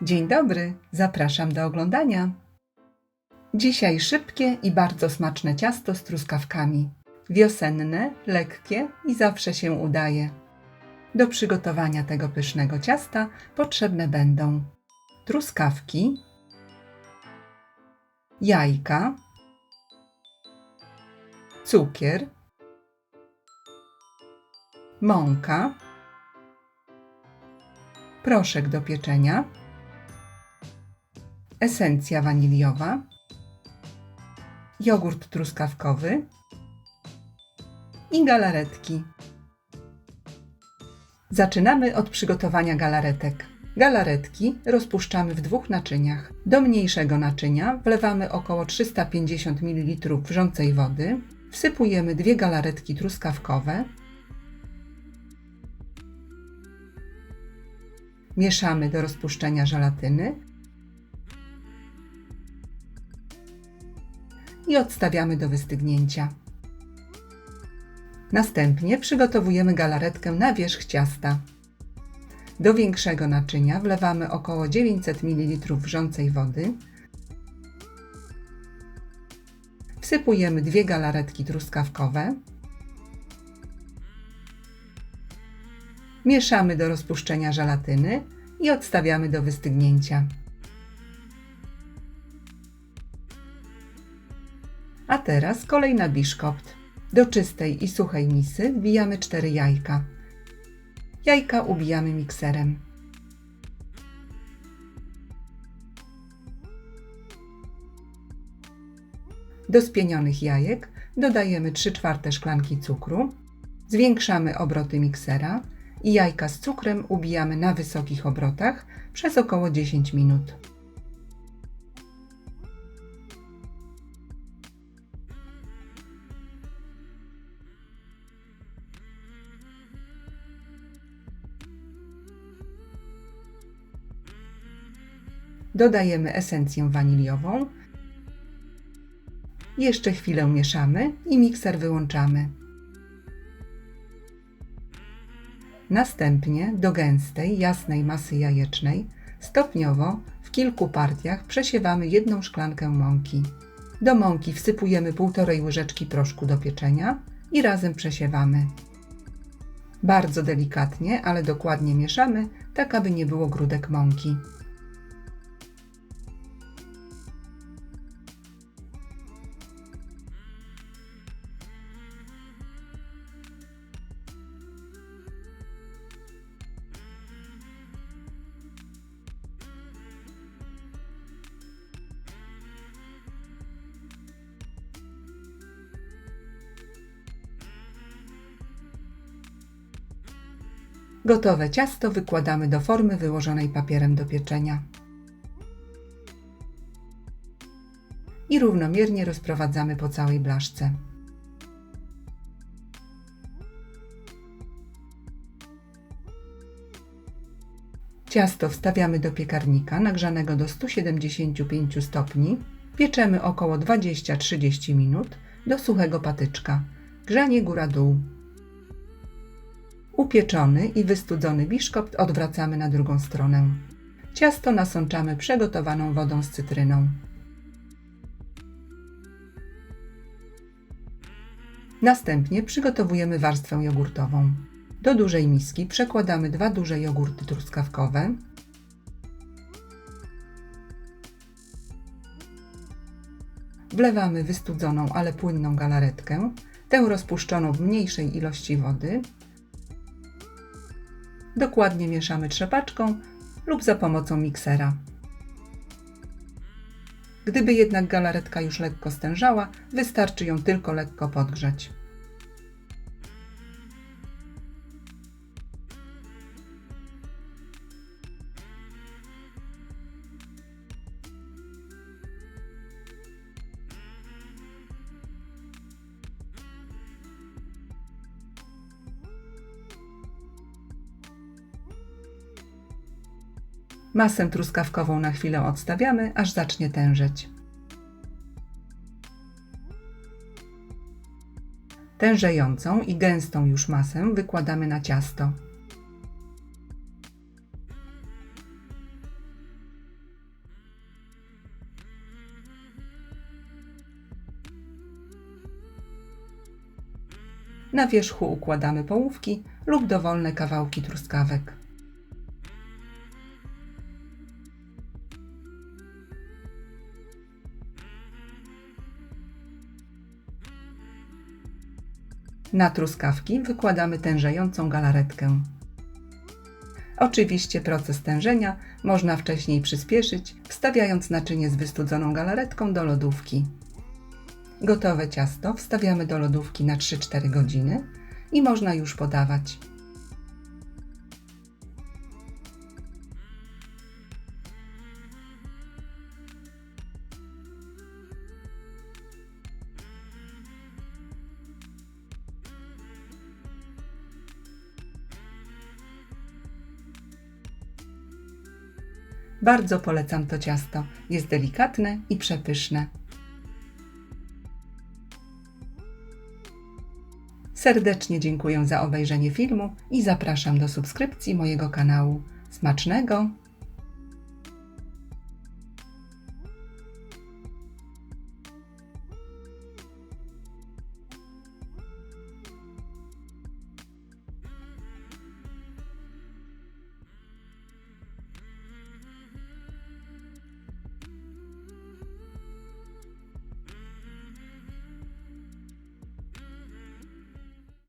Dzień dobry, zapraszam do oglądania. Dzisiaj szybkie i bardzo smaczne ciasto z truskawkami. Wiosenne, lekkie i zawsze się udaje. Do przygotowania tego pysznego ciasta potrzebne będą truskawki, jajka, cukier, mąka, proszek do pieczenia, esencja waniliowa, jogurt truskawkowy i galaretki. Zaczynamy od przygotowania galaretek. Galaretki rozpuszczamy w dwóch naczyniach. Do mniejszego naczynia wlewamy około 350 ml wrzącej wody, wsypujemy 2 galaretki truskawkowe, mieszamy do rozpuszczenia żelatyny i odstawiamy do wystygnięcia. Następnie przygotowujemy galaretkę na wierzch ciasta. Do większego naczynia wlewamy około 900 ml wrzącej wody, wsypujemy 2 galaretki truskawkowe, mieszamy do rozpuszczenia żelatyny i odstawiamy do wystygnięcia. A teraz kolej na biszkopt. Do czystej i suchej misy wbijamy 4 jajka. Jajka ubijamy mikserem. Do spienionych jajek dodajemy 3/4 szklanki cukru, zwiększamy obroty miksera i jajka z cukrem ubijamy na wysokich obrotach przez około 10 minut. Dodajemy esencję waniliową, jeszcze chwilę mieszamy i mikser wyłączamy. Następnie do gęstej, jasnej masy jajecznej stopniowo w kilku partiach przesiewamy 1 szklankę mąki. Do mąki wsypujemy 1,5 łyżeczki proszku do pieczenia i razem przesiewamy. Bardzo delikatnie, ale dokładnie mieszamy, tak aby nie było grudek mąki. Gotowe ciasto wykładamy do formy wyłożonej papierem do pieczenia i równomiernie rozprowadzamy po całej blaszce. Ciasto wstawiamy do piekarnika nagrzanego do 175 stopni. Pieczemy około 20-30 minut do suchego patyczka. Grzanie góra-dół. Upieczony i wystudzony biszkopt odwracamy na drugą stronę. Ciasto nasączamy przygotowaną wodą z cytryną. Następnie przygotowujemy warstwę jogurtową. Do dużej miski przekładamy 2 duże jogurty truskawkowe, wlewamy wystudzoną, ale płynną galaretkę, tę rozpuszczoną w mniejszej ilości wody. Dokładnie mieszamy trzepaczką lub za pomocą miksera. Gdyby jednak galaretka już lekko stężała, wystarczy ją tylko lekko podgrzać. Masę truskawkową na chwilę odstawiamy, aż zacznie tężeć. Tężejącą i gęstą już masę wykładamy na ciasto. Na wierzchu układamy połówki lub dowolne kawałki truskawek. Na truskawki wykładamy tężejącą galaretkę. Oczywiście proces tężenia można wcześniej przyspieszyć, wstawiając naczynie z wystudzoną galaretką do lodówki. Gotowe ciasto wstawiamy do lodówki na 3-4 godziny i można już podawać. Bardzo polecam to ciasto. Jest delikatne i przepyszne. Serdecznie dziękuję za obejrzenie filmu i zapraszam do subskrypcji mojego kanału. Smacznego!